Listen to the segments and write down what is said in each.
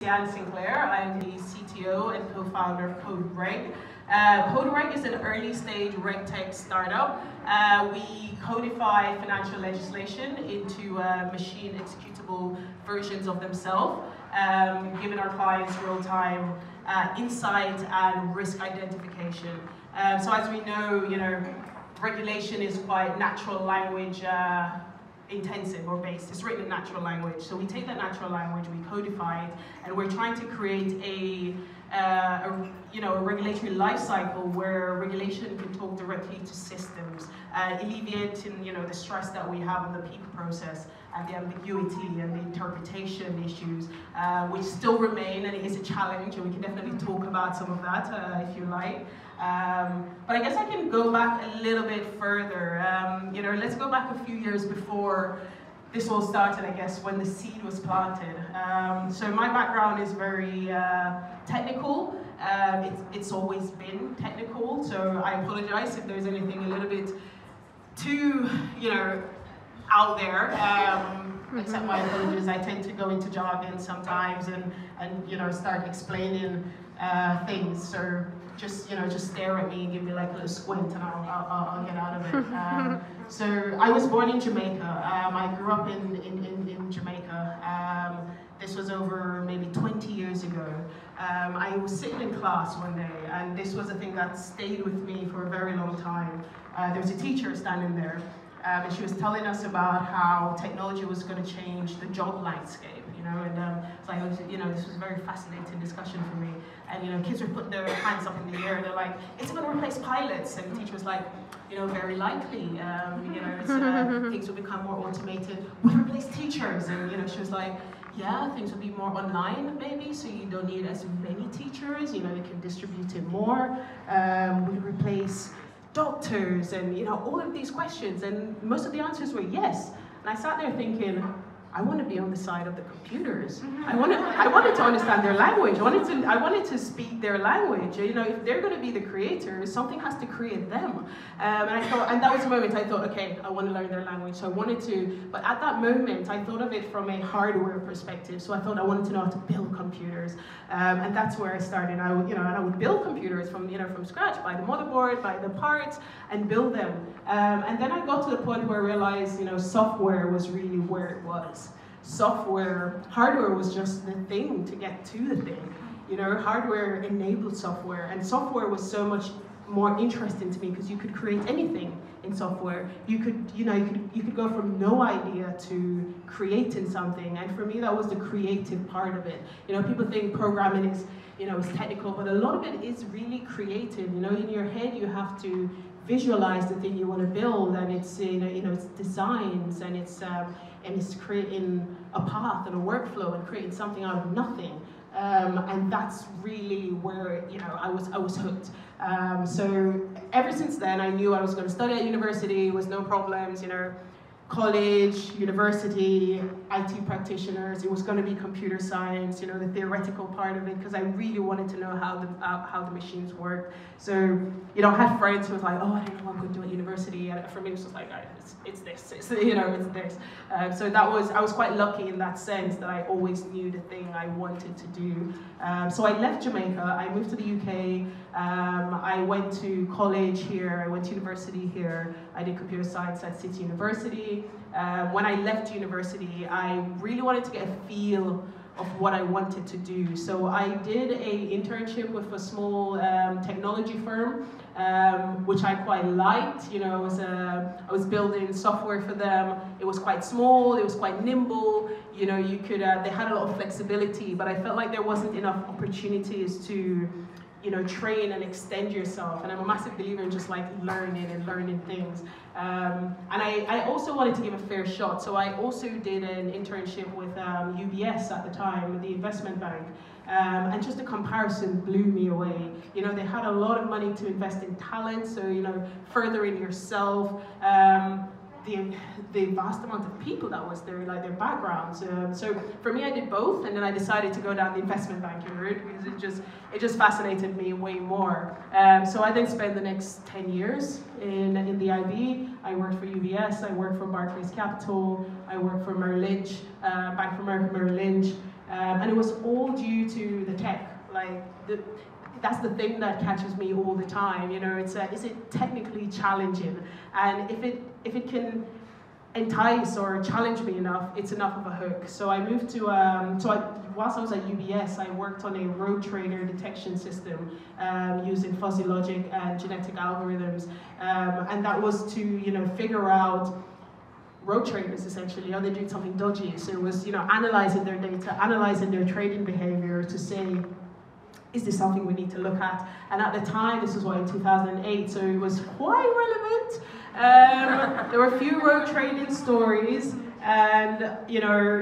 Stacy-Ann Sinclair. I'm the CTO and co-founder of CodeReg. CodeReg is an early-stage RegTech startup. We codify financial legislation into machine executable versions of themselves, giving our clients real-time insight and risk identification. So as we know, regulation is quite natural language intensive or based. It's written in natural language. So we take that natural language, we codify it, and we're trying to create a regulatory life cycle where regulation can talk directly to systems, alleviating the stress that we have on the people process and the ambiguity and the interpretation issues, which still remain, and it is a challenge, and we can definitely talk about some of that if you like. But I guess I can go back a little bit further. Let's go back a few years before this all started, I guess, when the seed was planted. So my background is very technical. It's always been technical, so I apologize if there's anything a little bit too, out there. Accept my apologies. I tend to go into jargon sometimes and start explaining things. So just stare at me and give me like a little squint, and I'll get out of it. So I was born in Jamaica. I grew up in Jamaica. This was over maybe 20 years ago. I was sitting in class one day, and this was a thing that stayed with me for a very long time. There was a teacher standing there, and she was telling us about how technology was going to change the job landscape. This was a very fascinating discussion for me. And kids were putting their hands up in the air. They're like, "It's going to replace pilots." And the teacher was like, "Very likely. Things will become more automated. Will replace teachers." And she was like, "Yeah, things will be more online, maybe. So you don't need as many teachers. You can distribute it more. Will replace doctors?" And all of these questions. And most of the answers were yes. And I sat there thinking, I want to be on the side of the computers. I wanted to understand their language. I wanted to speak their language. If they're going to be the creators, something has to create them. And that was the moment I thought, okay, I want to learn their language. So I wanted to, but at that moment, I thought of it from a hardware perspective. So I thought I wanted to know how to build computers, and that's where I started. I would build computers from scratch, buy the motherboard, buy the parts, and build them. And then I got to the point where I realized, software was really where it was. Hardware was just the thing to get to the thing. Hardware enabled software, and software was so much more interesting to me because you could create anything in software. You could go from no idea to creating something, and for me that was the creative part of it. People think programming is is technical, but a lot of it is really creative. In your head you have to visualize the thing you want to build, and it's it's designs, and it's creating a path and a workflow and creating something out of nothing. And that's really where I was hooked. So ever since then, I knew I was going to study at university with no problems. College, university, IT practitioners. It was going to be computer science. The theoretical part of it, because I really wanted to know how the machines work. So I had friends who was like, "Oh, I don't know what I'm going to do at university." And for me, it was just like, it's this. It's this. So I was quite lucky in that sense that I always knew the thing I wanted to do. So I left Jamaica. I moved to the UK. I went to college here. I went to university here. I did computer science at City University. When I left university, I really wanted to get a feel of what I wanted to do. So I did an internship with a small technology firm, which I quite liked. I was building software for them. It was quite small. It was quite nimble. They had a lot of flexibility, but I felt like there wasn't enough opportunities to train and extend yourself. And I'm a massive believer in just like learning things. And I also wanted to give a fair shot. So I also did an internship with UBS at the time, the investment bank. And just the comparison blew me away. They had a lot of money to invest in talent, so furthering yourself. the vast amount of people that was there, like their backgrounds. So for me, I did both, and then I decided to go down the investment banking route because it just fascinated me way more. So I then spent the next 10 years in the IB. I worked for UBS, I worked for Barclays Capital, I worked for Merrill Lynch, Bank of America Merrill Lynch, and it was all due to the tech. Like that's the thing that catches me all the time. You know, is it technically challenging? And if it can entice or challenge me enough, it's enough of a hook. So I moved to whilst I was at UBS, I worked on a road trader detection system using fuzzy logic and genetic algorithms, and that was to figure out road traders essentially, are they doing something dodgy? So it was analyzing their data, analyzing their trading behavior to say, is this something we need to look at? And at the time, this was in 2008, so it was quite relevant. There were a few road trading stories, and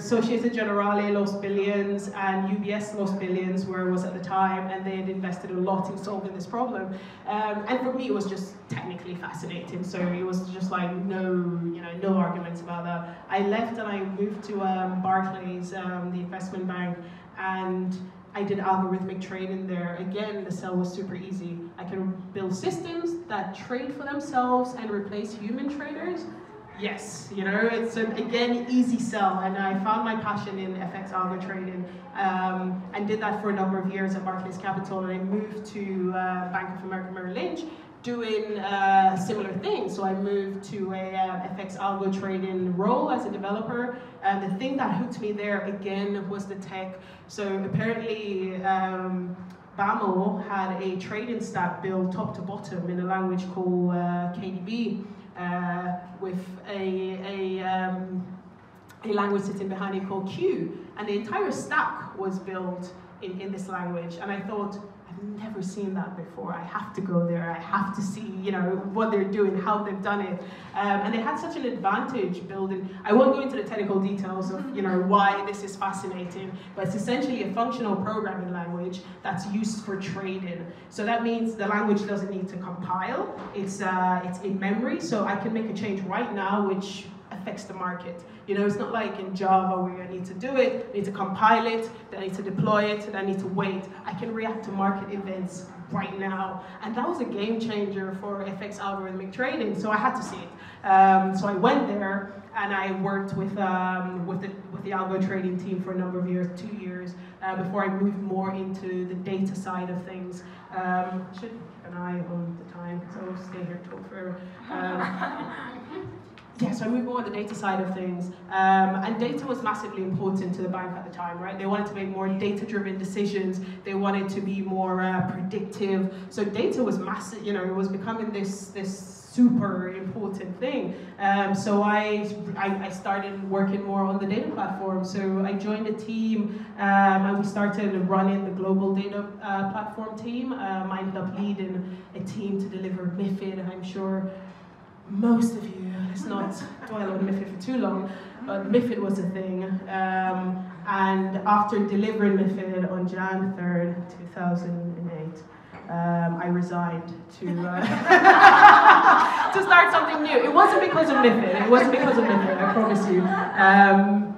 Societe Generale lost billions, and UBS lost billions, where it was at the time, and they had invested a lot in solving this problem. And for me, it was just technically fascinating. So it was just like no arguments about that. I left and I moved to Barclays, the investment bank, and I did algorithmic trading there. Again, the sell was super easy. I can build systems that trade for themselves and replace human traders. Yes, it's again easy sell, and I found my passion in FX algo trading, and did that for a number of years at Barclays Capital, and I moved to Bank of America Merrill Lynch, doing similar things. So I moved to a FX algo trading role as a developer, and the thing that hooked me there again was the tech. So apparently BAML had a trading stack built top to bottom in a language called KDB, with a language sitting behind it called Q, and the entire stack was built in this language. And I thought, I've never seen that before. I have to go there. I have to see, what they're doing, how they've done it. And they had such an advantage building. I won't go into the technical details of, why this is fascinating, but it's essentially a functional programming language that's used for trading. So that means the language doesn't need to compile. It's in memory, so I can make a change right now, which affects the market. It's not like in Java where I need to do it, I need to compile it, then I need to deploy it, then I need to wait. I can react to market events right now. And that was a game changer for FX algorithmic trading, so I had to see it. So I went there and I worked with the algo trading team for a number of years, 2 years, before I moved more into the data side of things. I should keep an eye on the time, because I will stay here and talk forever. Yeah, so I moved more on the data side of things, and data was massively important to the bank at the time, right? They wanted to make more data-driven decisions. They wanted to be more predictive. So data was massive. It was becoming this super important thing. So I started working more on the data platform. So I joined a team, and we started running the global data platform team. I ended up leading a team to deliver MiFID. I'm sure most of you, let's not dwell on MiFID for too long, but MiFID was a thing. And after delivering MiFID on Jan 3rd, 2008, I resigned to to start something new. It wasn't because of MiFID. It wasn't because of MiFID, I promise you.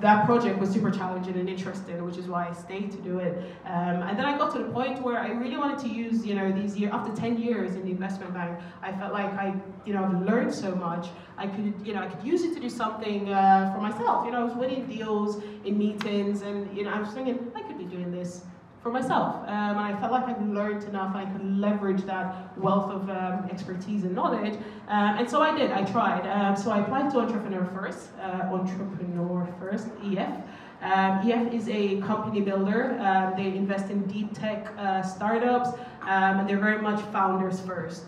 That project was super challenging and interesting, which is why I stayed to do it. And then I got to the point where I really wanted to use, these years, after 10 years in the investment bank, I felt like I've learned so much. I could use it to do something for myself. I was winning deals in meetings, and I was thinking I could be doing this for myself, and I felt like I'd learned enough. I could leverage that wealth of expertise and knowledge, and so I did. I tried. So I applied to Entrepreneur First, EF. EF is a company builder. They invest in deep tech startups, and they're very much founders first.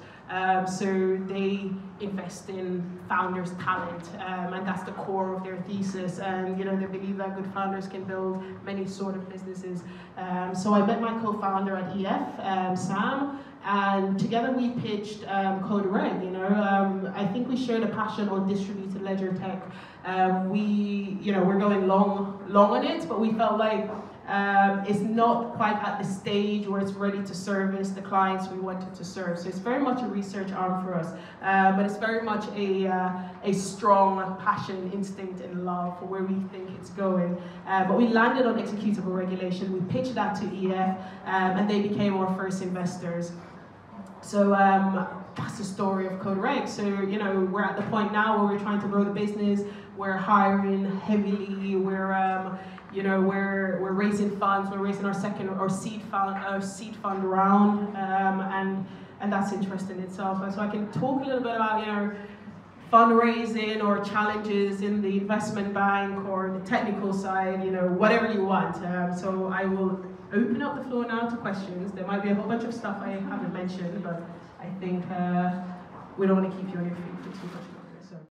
So they invest in founders' talent, and that's the core of their thesis. And they believe that good founders can build many sort of businesses. So I met my co-founder at EF, Sam, and together we pitched CodeReg. I think we shared a passion on distributed ledger tech. We're going long on it, but we felt like It's not quite at the stage where it's ready to service the clients we wanted to serve. So it's very much a research arm for us, but it's very much a strong passion, instinct, and love for where we think it's going. But we landed on executable regulation. We pitched that to EF, and they became our first investors. So that's the story of CodeReg. So, you know, we're at the point now where we're trying to grow the business. We're hiring heavily. We're raising funds. We're raising our seed fund round, and that's interesting in itself. And so I can talk a little bit about, you know, fundraising or challenges in the investment bank or the technical side, you know, whatever you want. So I will open up the floor now to questions. There might be a whole bunch of stuff I haven't mentioned, but I think we don't want to keep you on your feet for too much.